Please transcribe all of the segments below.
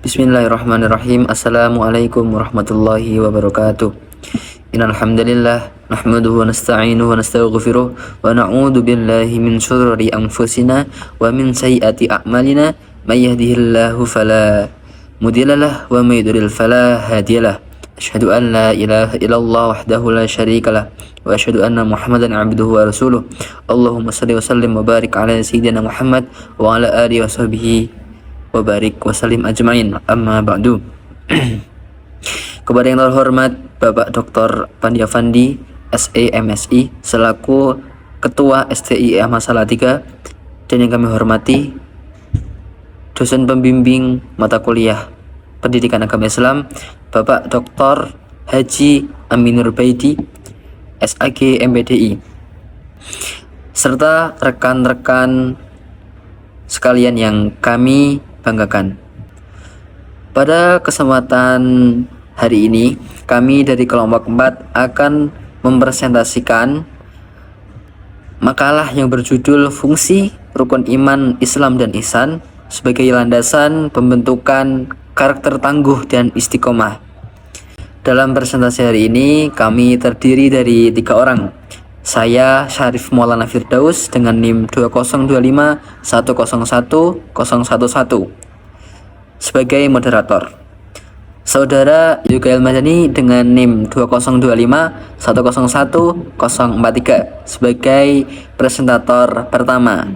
Bismillahirrahmanirrahim. Assalamualaikum warahmatullahi wabarakatuh. Innal hamdalillah nahmaduhu wa nasta'inuhu wa nastaghfiruh wa na'udzu billahi min shururi anfusina wa min sayyiati a'malina may yahdihillahu fala mudhillalah wa may yudlil fala hadiyalah. Asyhadu an la ilaha illallah wahdahu la syarikalah wa asyhadu anna Muhammadan 'abduhu wa rasuluh. Allahumma shalli wa sallim wa barik ala sayyidina Muhammad wa ala alihi wa sahbihi wa barik wa salim ajmain, amma ba'du. Kepada yang terhormat Bapak Dr. Pandi Afandi, SE MSI, selaku Ketua STIA Masalah 3, dan yang kami hormati dosen pembimbing mata kuliah Pendidikan Agama Islam, Bapak Dr. Haji Aminur Baidi, SAG MPDI, serta rekan-rekan sekalian yang kami banggakan. Pada kesempatan hari ini, kami dari kelompok 4 akan mempresentasikan makalah yang berjudul Fungsi Rukun Iman, Islam, dan Ihsan sebagai landasan pembentukan karakter tangguh dan istiqomah. Dalam presentasi hari ini, kami terdiri dari 3 orang. Saya Syarif Maulana Firdaus dengan NIM 2025101011 sebagai moderator. Saudara Yugail Madani dengan NIM 2025101043 sebagai presentator pertama.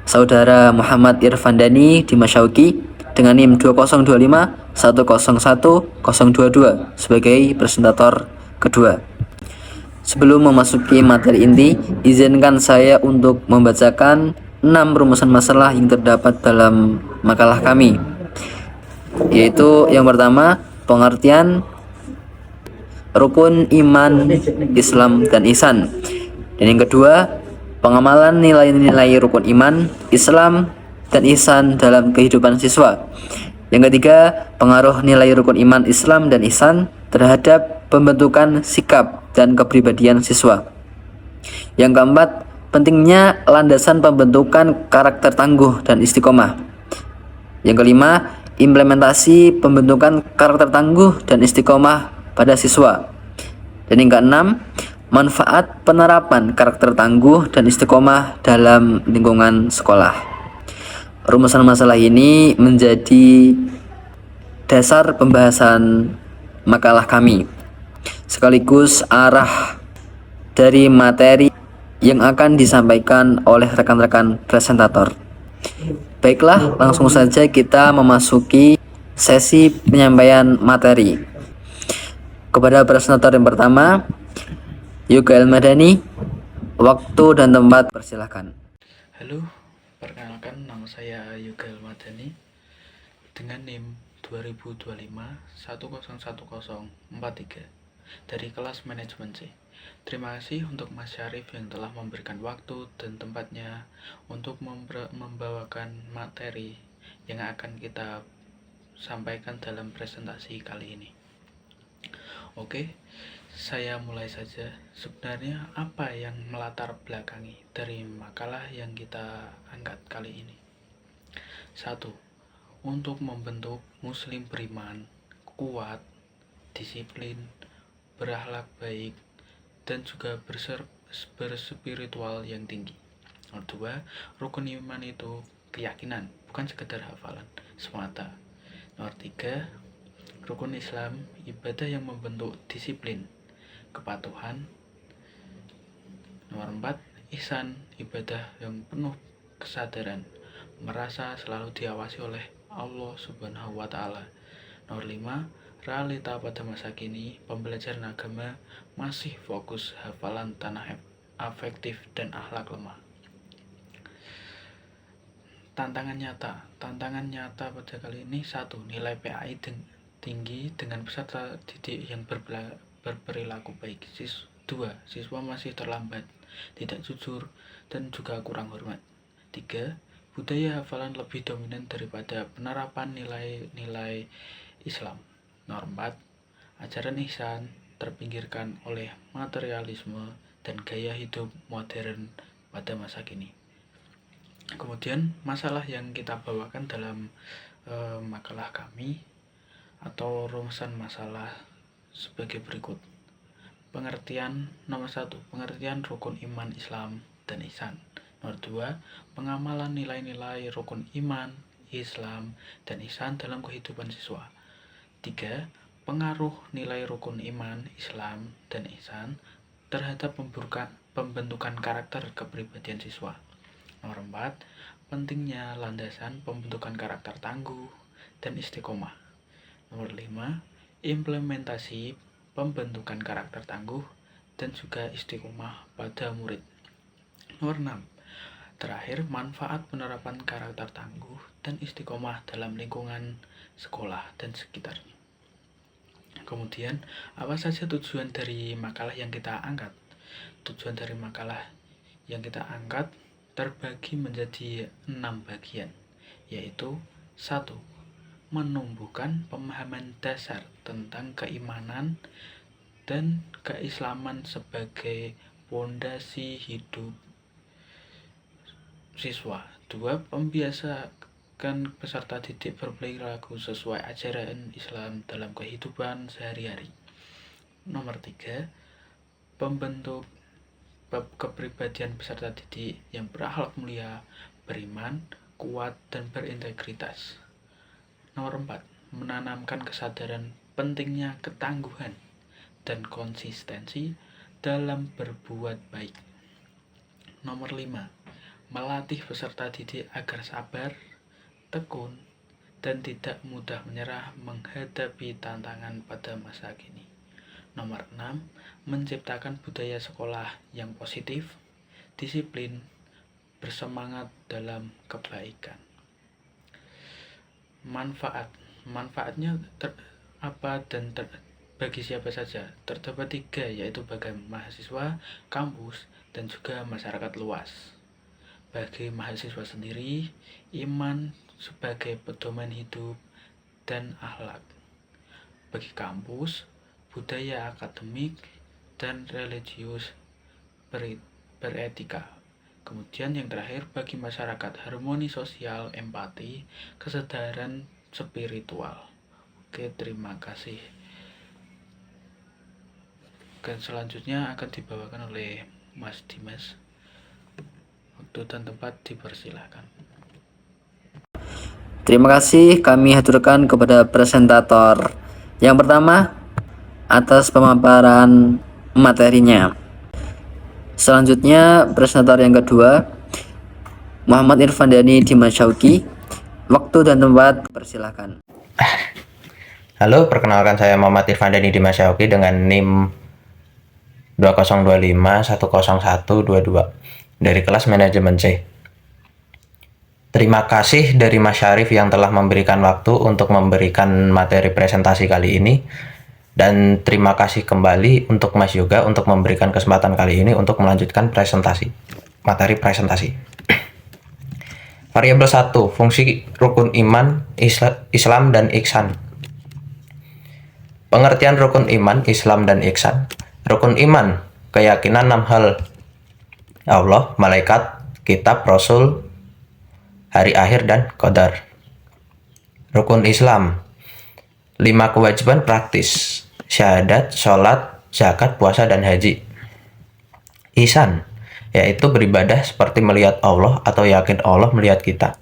Saudara Muhammad Irfan Dani Dimasyauki dengan NIM 2025101022 sebagai presentator kedua. Sebelum memasuki materi inti, izinkan saya untuk membacakan 6 rumusan masalah yang terdapat dalam makalah kami, yaitu yang pertama, pengertian rukun iman, Islam, dan ihsan. Dan yang kedua, pengamalan nilai-nilai rukun iman, Islam, dan ihsan dalam kehidupan siswa. Yang ketiga, pengaruh nilai rukun iman, Islam, dan ihsan terhadap pembentukan sikap dan kepribadian siswa. Yang keempat, pentingnya landasan pembentukan karakter tangguh dan istiqomah. Yang kelima, implementasi pembentukan karakter tangguh dan istiqomah pada siswa. Dan yang keenam, manfaat penerapan karakter tangguh dan istiqomah dalam lingkungan sekolah. Rumusan masalah ini menjadi dasar pembahasan makalah kami, sekaligus arah dari materi yang akan disampaikan oleh rekan-rekan presentator. Baiklah, langsung saja kita memasuki sesi penyampaian materi. Kepada presentator yang pertama, Yugail Madani, waktu dan tempat persilahkan. Halo, perkenalkan, nama saya Yugail Madani dengan NIM 2025101043 dari kelas manajemen C. Terima kasih untuk Mas Syarif yang telah memberikan waktu dan tempatnya untuk membawakan materi yang akan kita sampaikan dalam presentasi kali ini. Oke, saya mulai saja. Sebenarnya apa yang melatar belakangi dari makalah yang kita angkat kali ini? 1. Untuk membentuk muslim beriman, kuat, disiplin, berakhlak baik, dan juga berspiritual yang tinggi. Nomor 2, rukun iman itu keyakinan, bukan sekedar hafalan semata. Nomor 3, rukun Islam, ibadah yang membentuk disiplin, kepatuhan. Nomor 4, ihsan, ibadah yang penuh kesadaran, merasa selalu diawasi oleh Allah Subhanahu wa Ta'ala. Nomor 5, realita pada masa kini, pembelajaran agama masih fokus hafalan tanah afektif dan akhlak lemah. Tantangan nyata pada kali ini: 1. Nilai PAI tinggi dengan peserta didik yang berperilaku baik. 2. Siswa masih terlambat, tidak jujur, dan juga kurang hormat. 3. Budaya hafalan lebih dominan daripada penerapan nilai-nilai Islam. Nomor 4, ajaran ihsan terpinggirkan oleh materialisme dan gaya hidup modern pada masa kini. Kemudian masalah yang kita bawakan dalam makalah kami atau rumusan masalah sebagai berikut. Pengertian nomor 1, pengertian rukun iman Islam dan ihsan. Nomor 2, pengamalan nilai-nilai rukun iman, Islam, dan ihsan dalam kehidupan siswa. 3, pengaruh nilai rukun iman, Islam, dan ihsan terhadap pembentukan karakter kepribadian siswa. Nomor 4, pentingnya landasan pembentukan karakter tangguh dan istiqomah. Nomor 5, implementasi pembentukan karakter tangguh dan juga istiqomah pada murid. Nomor 6, terakhir, manfaat penerapan karakter tangguh dan istiqomah dalam lingkungan sekolah dan sekitar. Kemudian, apa saja tujuan dari makalah yang kita angkat? Tujuan dari makalah yang kita angkat terbagi menjadi 6 bagian, yaitu 1, menumbuhkan pemahaman dasar tentang keimanan dan keislaman sebagai fondasi hidup siswa. 2, membiasakan peserta didik berperilaku sesuai ajaran Islam dalam kehidupan sehari-hari. Nomor 3, pembentuk kepribadian peserta didik yang berakhlak mulia, beriman, kuat, dan berintegritas. Nomor 4, menanamkan kesadaran pentingnya ketangguhan dan konsistensi dalam berbuat baik. Nomor 5, melatih peserta didik agar sabar, tekun, dan tidak mudah menyerah menghadapi tantangan pada masa kini. Nomor 6, menciptakan budaya sekolah yang positif, disiplin, bersemangat dalam kebaikan. Manfaatnya bagi siapa saja? Terdapat 3, yaitu bagi mahasiswa, kampus, dan juga masyarakat luas. Bagi mahasiswa sendiri, iman sebagai pedoman hidup dan akhlak. Bagi kampus, budaya akademik dan religius beretika. Kemudian yang terakhir, bagi masyarakat, harmoni sosial, empati, kesadaran spiritual. Oke, terima kasih. Dan selanjutnya akan dibawakan oleh Mas Dimas. Waktu dan tempat dipersilakan. Terima kasih kami haturkan kepada presentator yang pertama atas pemaparan materinya. Selanjutnya presentator yang kedua, Muhammad Irfandani Dimas Syauqi. Waktu dan tempat persilahkan. Halo, perkenalkan saya Muhammad Irfandani Dimas Syauqi dengan NIM 2025-10122 dari kelas manajemen C. Terima kasih dari Mas Syarif yang telah memberikan waktu untuk memberikan materi presentasi kali ini. Dan terima kasih kembali untuk Mas Yoga untuk memberikan kesempatan kali ini untuk melanjutkan materi presentasi. Variabel 1, fungsi rukun iman, Islam, dan ihsan. Pengertian rukun iman, Islam, dan ihsan. Rukun iman, keyakinan 6 hal: Allah, malaikat, kitab, rasul, hari akhir, dan qadar. Rukun Islam, 5 kewajiban praktis: syahadat, sholat, zakat, puasa, dan haji. Ihsan, yaitu beribadah seperti melihat Allah atau yakin Allah melihat kita.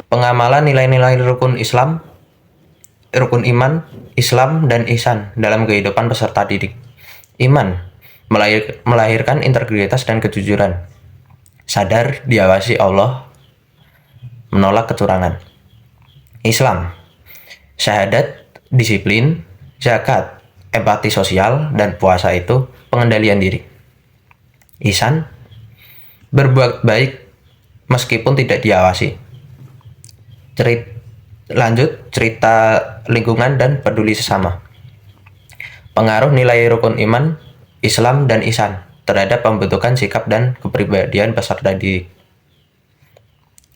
Pengamalan nilai-nilai rukun iman, Islam, dan ihsan dalam kehidupan peserta didik. Iman, melahirkan integritas dan kejujuran. Sadar diawasi Allah, menolak kecurangan. Islam, syahadat, disiplin, zakat, empati sosial, dan puasa itu pengendalian diri. Ihsan, berbuat baik meskipun tidak diawasi. Cerita lingkungan dan peduli sesama. Pengaruh nilai rukun iman, Islam, dan ihsan terhadap pembentukan sikap dan kepribadian peserta didik.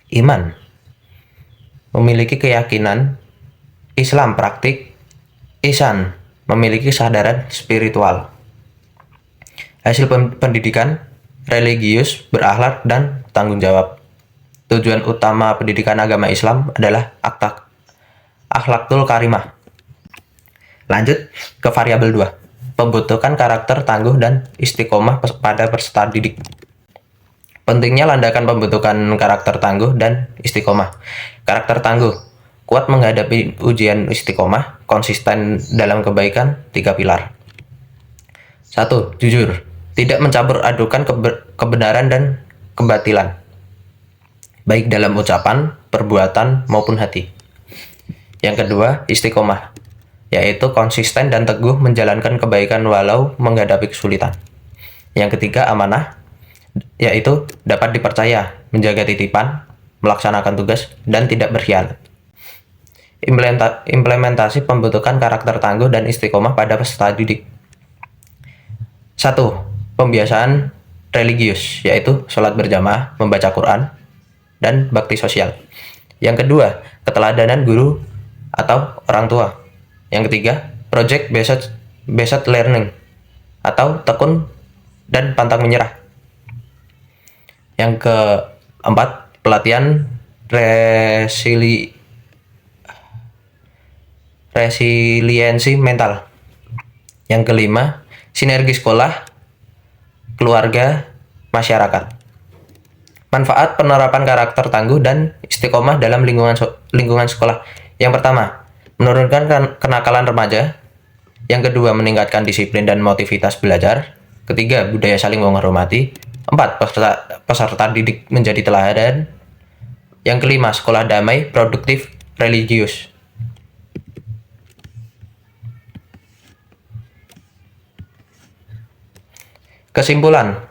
Iman, memiliki keyakinan, Islam praktik, ihsan memiliki kesadaran spiritual. Hasil pendidikan, religius, berakhlak, dan tanggung jawab. Tujuan utama pendidikan agama Islam adalah akhlakul karimah. Lanjut ke variabel 2. Pembentukan karakter tangguh dan istiqomah pada peserta didik. Pentingnya landakan pembentukan karakter tangguh dan istiqomah. Karakter tangguh, kuat menghadapi ujian, istiqomah, konsisten dalam kebaikan, 3 pilar. 1. Jujur, tidak mencampur adukan kebenaran dan kebatilan, baik dalam ucapan, perbuatan, maupun hati. Yang kedua, istiqomah, yaitu konsisten dan teguh menjalankan kebaikan walau menghadapi kesulitan. Yang ketiga, amanah, yaitu dapat dipercaya, menjaga titipan, melaksanakan tugas, dan tidak berkhianat. Implementasi pembentukan karakter tangguh dan istiqomah pada peserta didik. 1. Pembiasaan religius, yaitu sholat berjamaah, membaca Quran, dan bakti sosial. Yang kedua, keteladanan guru atau orang tua. Yang ketiga, project based learning atau tekun dan pantang menyerah. Yang keempat, pelatihan resiliensi mental. Yang kelima, sinergi sekolah, keluarga, masyarakat. Manfaat penerapan karakter tangguh dan istiqomah dalam lingkungan sekolah. Yang pertama, menurunkan kenakalan remaja. Yang kedua, meningkatkan disiplin dan motivitas belajar. Ketiga, budaya saling menghormati. 4. Peserta didik menjadi teladan. Yang kelima, sekolah damai, produktif, religius. Kesimpulan,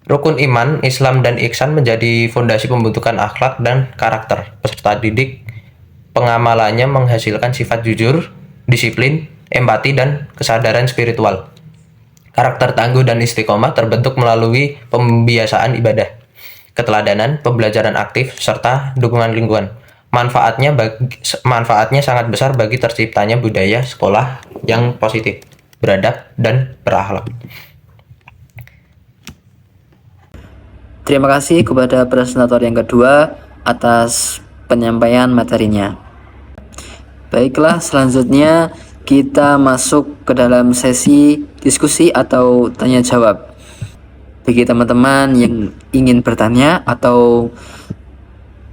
rukun iman, Islam, dan ihsan menjadi fondasi pembentukan akhlak dan karakter peserta didik. Pengamalannya menghasilkan sifat jujur, disiplin, empati, dan kesadaran spiritual. Karakter tangguh dan istiqomah terbentuk melalui pembiasaan ibadah, keteladanan, pembelajaran aktif, serta dukungan lingkungan. Manfaatnya sangat besar bagi terciptanya budaya sekolah yang positif, beradab, dan berakhlak. Terima kasih kepada presentator yang kedua atas penyampaian materinya. Baiklah, selanjutnya kita masuk ke dalam sesi diskusi atau tanya jawab. Bagi teman-teman yang ingin bertanya atau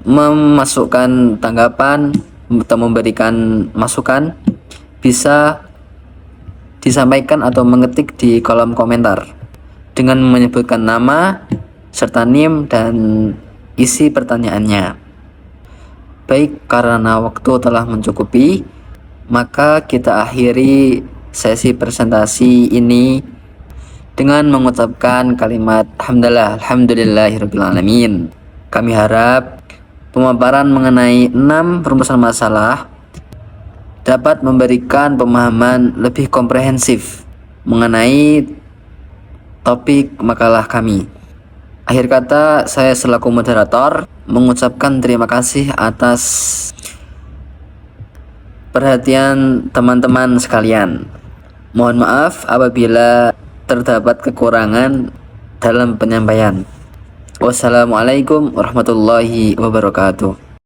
memasukkan tanggapan atau memberikan masukan, bisa disampaikan atau mengetik di kolom komentar dengan menyebutkan nama serta NIM dan isi pertanyaannya. Baik, karena waktu telah mencukupi, maka kita akhiri sesi presentasi ini dengan mengucapkan kalimat alhamdulillahirabbil alamin. Kami harap pemaparan mengenai 6 perumusan masalah dapat memberikan pemahaman lebih komprehensif mengenai topik makalah kami. Akhir kata, saya selaku moderator mengucapkan terima kasih atas perhatian teman-teman sekalian. Mohon maaf apabila terdapat kekurangan dalam penyampaian. Wassalamualaikum warahmatullahi wabarakatuh.